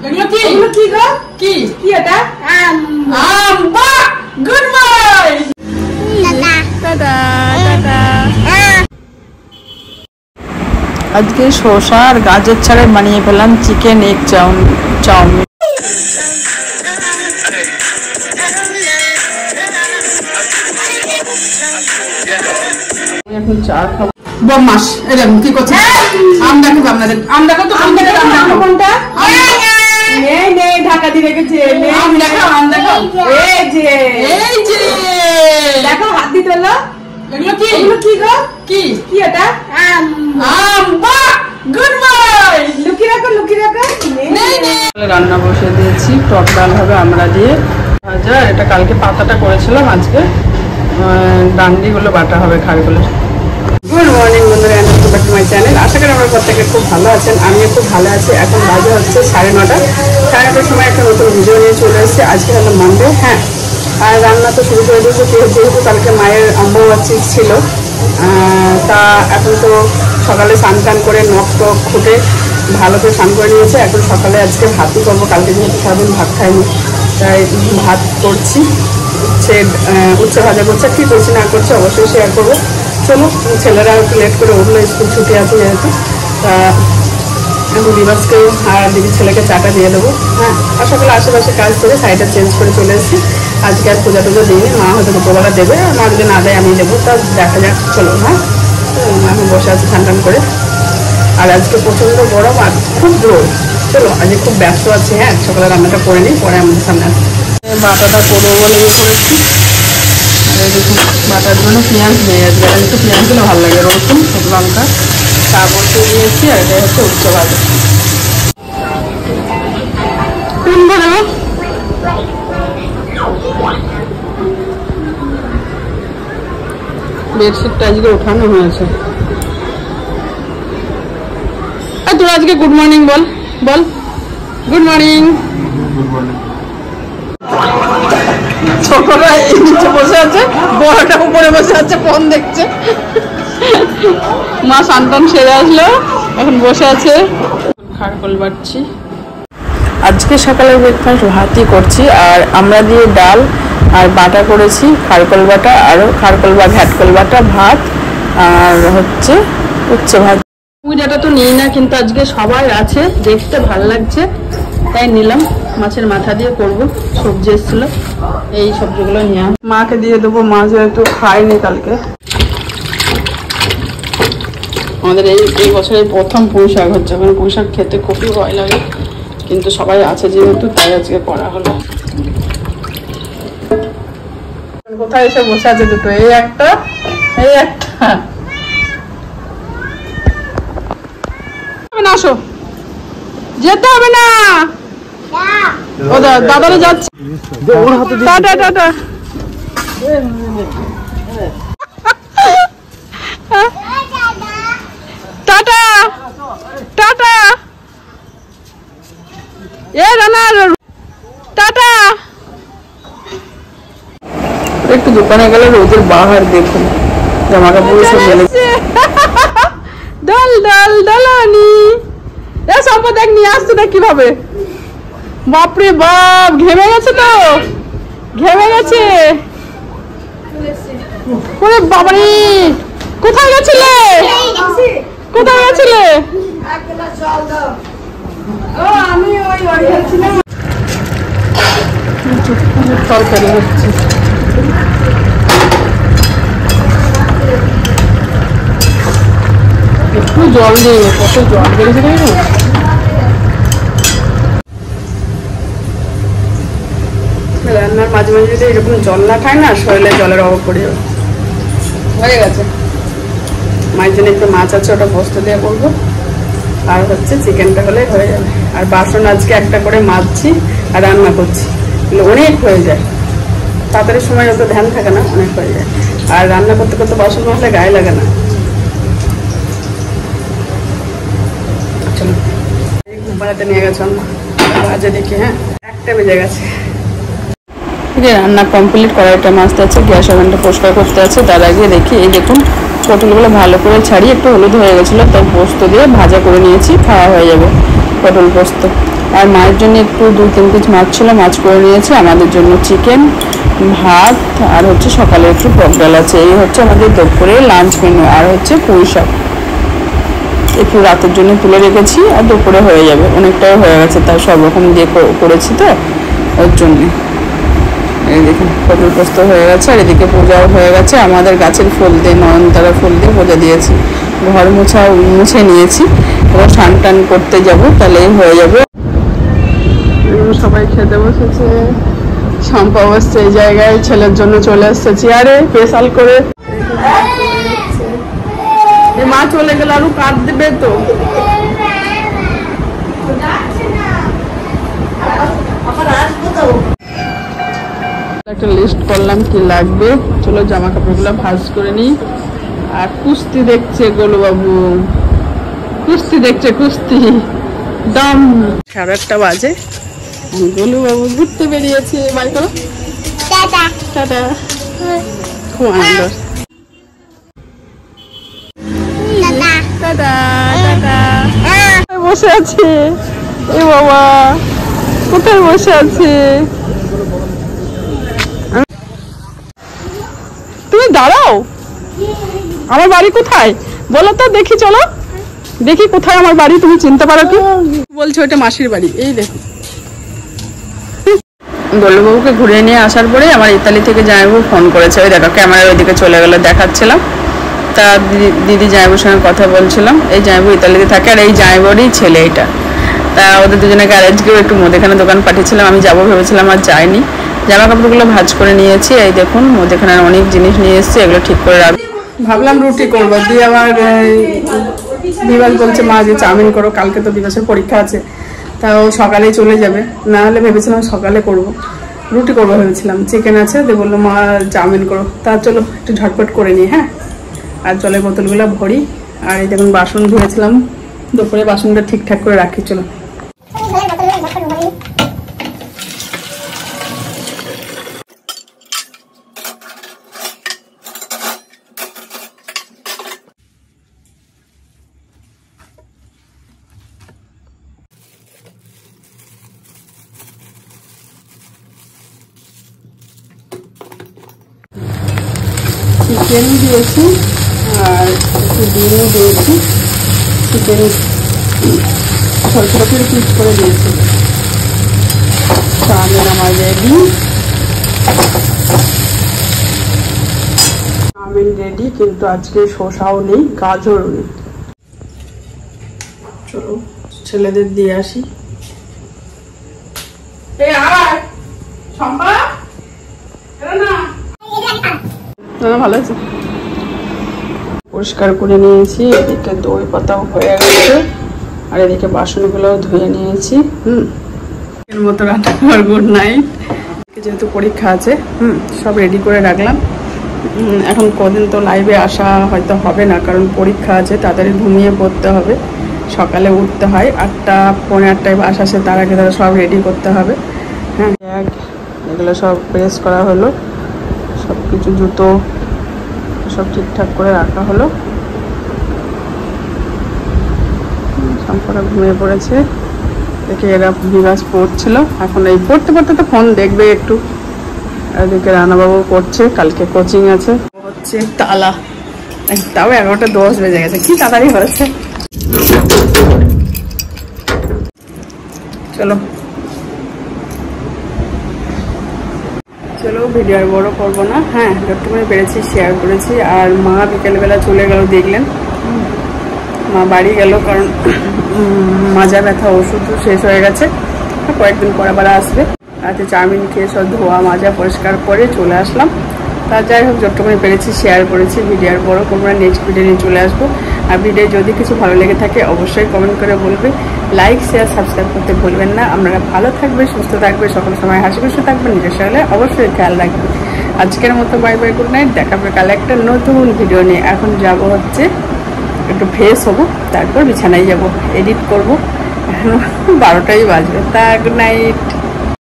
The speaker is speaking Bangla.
এগুলো কি গো? কি এটা? আম। বাহ, গুড বয়। Tata tata. আজকে শসা আর গাজর ছাড়া বানিয়ে ফেলাম চিকেন এগ চাউমিন। এখন চা খাবো। বদমাস এরকম কি করছে? আম দেখাবো আপনাদের। আম দেখো তো। কোনটা? নেই ঢাকা দিয়ে রেখেছে। আম দেখাও। এই যে দেখো, হাত দিয়ে তোলো। এগুলো কি গো? কি এটা? আম। বাহ, গুড বয়। লুকিয়ে রাখো। রান্না বসে দিয়েছি। টক ডাল হবে আমরা দিয়ে ভাজা। এটা কালকে পাতাটা করেছিলাম, আজকে ডান্ডিগুলো বাটা হবে খাড়গুলো। গুড মর্নিং বন্ধুরা, welcome back to my channel. আশা করি আমরা প্রত্যেকে খুব ভালো আছেন। আমিও খুব ভালো আছি। এখন বাজে হচ্ছে 9:30। 9:30 সময় একটা নতুন ভিডিও নিয়ে চলে এসেছি। আজকে হলো মন্ডে। হ্যাঁ, আর রান্না তো শুরু করে দিয়েছে, যেহেতু কালকে মায়ের অম্বুবাচী ছিল। তা এখন তো সকালে স্নান টান করে নখ টক খুঁটে ভালো করে স্নান করে নিয়েছে। এখন সকালে আজকে ভাতই করবো, কালকে যেহেতু সারাদিন ভাত খাইনি, তাই ভাত করছি। উচ্ছে ভাজা করছে। কী করছি না করছে অবশ্যই শেয়ার করবো। চলো, ছেলেরা একটু লেট করে উঠলো, স্কুল ছুটি আছে যেহেতু। তা এখন দিবাসকে আর দিদির ছেলেকে চাটা দিয়ে দেবো। হ্যাঁ, আর সকালে আশেপাশে কাজ করে সাইডটা চেঞ্জ করে চলে এসেছি। আজকে আর পূজা টুজো দিইনি, মা হয়তো দুপুরবেলা দেবে, আর মা যদি না দেয় আমি দেবো। তা দেখা যাক। চলো, হ্যাঁ এখন বসে আছি ঠান্ডান করে। আর আজকে প্রচণ্ড গরম আর খুব রোদ। চলো, আজকে খুব ব্যস্ত আছি। হ্যাঁ, সকালে রান্নাটা করে নিই, পরে আমাদের সামনে আসি। বাটাটা করবো বলে করেছি। আর দেখুন, বাটার জন্য পেঁয়াজ নেই আজকে। আর একটু পেঁয়াজ দিলে ভালো লাগে। রসুন, শুকনো লঙ্কা তারপর দিয়েছি। আর এটা হচ্ছে উচ্চ ভাজা। বেডশিটটা আজকে ওঠানো হয়েছে। তোর আজকে গুড মর্নিং বল। Good morning. ছোটরা এই নিচে বসে আছে, বড়টা উপরে বসে আছে, ফোন দেখছে। মা সান্তান সেরে আসলো, এখন বসে আছে। খারকোল বাটছি। আজকে সকালে ব্রেকফাস্ট ভাতই করছি, আর আমরা দিয়ে ডাল আর বাটা করেছি, খারকোল বাটা, আরও খারকোল বা ঘ্যাটকোল বাটা, ভাত আর হচ্ছে উচ্ছে ভাত। পূজাটা তো নিই না, কিন্তু আজকে সবাই আছে, দেখতে ভালো লাগছে তাই নিলাম। মাছের মাথা দিয়ে করব, সবজি এসেছিল, এই সবজিগুলো নিয়ে মাকে দিয়ে দেবো। মা যেহেতু খায়নি কালকে। আমাদের এই বছরের প্রথম পুঁই শাক হচ্ছে। এখন পুঁই শাক খেতে খুবই ভয় লাগে, কিন্তু সবাই আছে যেহেতু তাই আজকে করা হলো। কোথায় এসে বসে আছে দুটো, এই একটা। আসো, যেতে হবে না। দাদারা যাচ্ছে। Tata tata. Tata tata. এ রানা, টাটা। একটু দোকানে গেলে রোদের বাহার দেখুন, জামা কাপড় সব গেলে। দলানি এ সম্পদ দেখ নিয়ে আসছে না কিভাবে। বাপরে বাপ, ঘেমে গেছে তো, ঘেমে গেছে। ওরে বাবারে, কোথায় গেছিলে? আমি তরকারি হচ্ছে। একটু জল দিয়ে, কত জল বেড়েছে দেখো। রান্নার মাঝে মাঝে যদি এরকম জল না খায় না, শরীরে জলের অভাব পড়ে যাবে। হয়ে গেছে। মায়ের জন্য একটু মাছ আছে, ওটা পোস্ত দিয়ে করবো। আর হচ্ছে চিকেনটা হলে হয়ে যাবে। আর বাসন আজকে একটা করে মাজছি আর রান্না করছি, অনেক হয়ে যায়। তাড়াতাড়ি সময় অত ধ্যান থাকে না, অনেক হয়ে যায়। আর রান্না করতে করতে বাসন মাজলে গায়ে লাগে না। চলো, ঘুম পাড়াতে নিয়ে গেছে বাজে দেখি। হ্যাঁ, 1টা বেজে গেছে। রান্না কমপ্লিট, কড়াইটা মাছতে আছে, গ্যাস ওভেনটা পরিষ্কার করতে আছে। তার আগে দেখি, এই দেখুন পটলগুলো ভালো করে ছাড়িয়ে একটু হলুদ হয়ে গেছিলো, তাই পোস্ত দিয়ে ভাজা করে নিয়েছি, খাওয়া হয়ে যাবে পটল পোস্ত। আর মায়ের জন্য একটু 2-3 পিস মাছ ছিল, মাছ করে নিয়েছে। আমাদের জন্য চিকেন, ভাত আর হচ্ছে সকালে একটু টক ডাল আছে। এই হচ্ছে আমাদের দুপুরে লাঞ্চ মেনু। আর হচ্ছে পুঁই শাক একটু রাতের জন্য তুলে রেখেছি, আর দুপুরে হয়ে যাবে, অনেকটাই হয়ে গেছে, তাই সব রকম দিয়ে করেছি তো ওর জন্যে। এই দেখুন পটল পোস্ত হয়ে গেছে, আর এদিকে পূজাও হয়ে গেছে। আমাদের গাছের ফুল দিয়ে, নয়নতারা ফুল দিয়ে পূজা দিয়েছি। ঘর মুছে নিয়েছি, এবার স্নান টান করতে যাবো, তাহলেই হয়ে যাবে। সবাই খেতে বসেছে, শম্পা বসছে এই জায়গায়, ছেলের জন্য চলে এসছে চেয়ারে স্পেশাল করে। মা চলে গেল, আরো কাট দেবে তো। একটা লিস্ট করলাম কি লাগবে, চলো জামা কাপড়গুলো ভাঁজ করে নিই। আর কুস্তি দেখছে গোলুবাবু, কুস্তি দেখছে, কুস্তি দম। 1:30 বাজে, গোলুবাবু ঘুরতে বেরিয়েছে। বাই করো, টাটা টাটা। খুব আনন্দ। Tata tata. বসে আছে এ বাবা, কোথায় বসে আছে? তুমি দাঁড়াও, আমার বাড়ি কোথায় বলো তো দেখি, চলো দেখি কোথায় আমার বাড়ি, তুমি চিনতে পারো কি? বলছো ওটা মাসির বাড়ি। এই দেখো, গোলুবাবুকে ঘুরিয়ে নিয়ে আসার পরে আমার ইতালি থেকে জামাইবাবু ফোন করেছে। ওই দেখো ক্যামেরার ওইদিকে চলে গেল, দেখাচ্ছিলাম। তা দিদি জামাইবাবুর সঙ্গে কথা বলছিলাম। এই জামাইবাবু ইতালিতে থাকে, আর এই জামাইবাবুরই ছেলে এটা। তা ওদের দুজনকে আরেজকেও একটু মুদিখানা দোকান পাঠিয়েছিলাম, আমি যাবো ভেবেছিলাম, আর যাইনি। জামা কাপড়গুলো ভাঁজ করে নিয়েছি। এই দেখুন মুদিখানার অনেক জিনিস নিয়ে এসেছি, এগুলো ঠিক করে রাখবো। ভাবলাম রুটি করবো, দিয়ে আবার বিবাস বলছে মা যে চাউমিন করো, কালকে তো বিবাসের পরীক্ষা আছে, তাও সকালেই চলে যাবে। না হলে ভেবেছিলাম সকালে করব, রুটি করবো ভেবেছিলাম। চিকেন আছে, দিয়ে বললো মা চাউমিন করো। তা চলো একটু ঝটপট করে নিই। হ্যাঁ, আর জলের বোতলগুলো ভরি। আর এই দেখুন বাসন ধুয়েছিলাম, দুপুরে বাসনটা ঠিকঠাক করে রাখি। চলো চিকেন দিয়েছি আর একটু ডিমও দিয়েছি। চিকেন ছোটো ছোটো করে পিস করে দিয়েছি। চাউমিন আমার রেডি, চাউমিন রেডি, কিন্তু আজকে শসাও নেই, গাজরও নেই। চলো ছেলেদের দিয়ে আসি। ভালো আছে, পরিষ্কার করে নিয়েছি। এদিকে দই পাতাও হয়ে গেছে, আর এদিকে বাসনগুলো ধুয়ে নিয়েছি। এর মতো রান্না করার গুড নাইট, যেহেতু পরীক্ষা আছে। সব রেডি করে রাখলাম। এখন কদিন তো লাইভে আসা হয়তো হবে না, কারণ পরীক্ষা আছে, তাড়াতাড়ি ঘুমিয়ে পড়তে হবে, সকালে উঠতে হয় 8টা পৌনে 8টায় বাস আসে, তার আগে তারা সব রেডি করতে হবে। হ্যাঁ, ব্যাগ এগুলো সব প্রেস করা হলো, সব কিছু জুতো সব ঠিকঠাক করে রাখা হলো। সম্পূর্ণ ঘুমিয়ে পড়েছে, দেখে এরা বিবাস পড়ছিল। এখন এই পড়তে পড়তে তো ফোন দেখবে একটু। এদিকে রানাবাবু পড়ছে, কালকে কোচিং আছে। হচ্ছে তালা, তাও 11:10 বেজে গেছে, কি তাড়াতাড়ি হয়েছে। চলো চলো ভিডিও আর বড় করবো না। হ্যাঁ, যতটুকুনি পেরেছি শেয়ার করেছি। আর মা বিকেলবেলা চলে গেল, দেখলেন মা বাড়ি গেল, কারণ মাজা ব্যথা ওষুধ শেষ হয়ে গেছে, কয়েকদিন পর আবার আসবে। রাতে চাউমিন খেয়ে সব ধোয়া মাজা পরিষ্কার করে চলে আসলাম। তা যাই হোক, যতটুকুনি পেরেছি শেয়ার করেছি। ভিডিও আর বড় করবো না, নেক্সট ভিডিও নিয়ে চলে আসবো। আর ভিডিও যদি কিছু ভালো লেগে থাকে অবশ্যই কমেন্ট করে বলবে, লাইক শেয়ার সাবস্ক্রাইব করতে ভুলবেন না। আপনারা ভালো থাকবে, সুস্থ থাকবে, সকল সময় হাসি খুশি থাকবেন, নিজের শরীরে অবশ্যই খেয়াল রাখবেন। আজকের মতো বাই বাই, গুড নাইট। দেখাবে কাল একটা নতুন ভিডিও নিয়ে। এখন যাব হচ্ছে একটু ফ্রেশ হবো, তারপর বিছানায় যাব, এডিট করবো। এখন 12টাই বাজবে। তা গুড নাইট।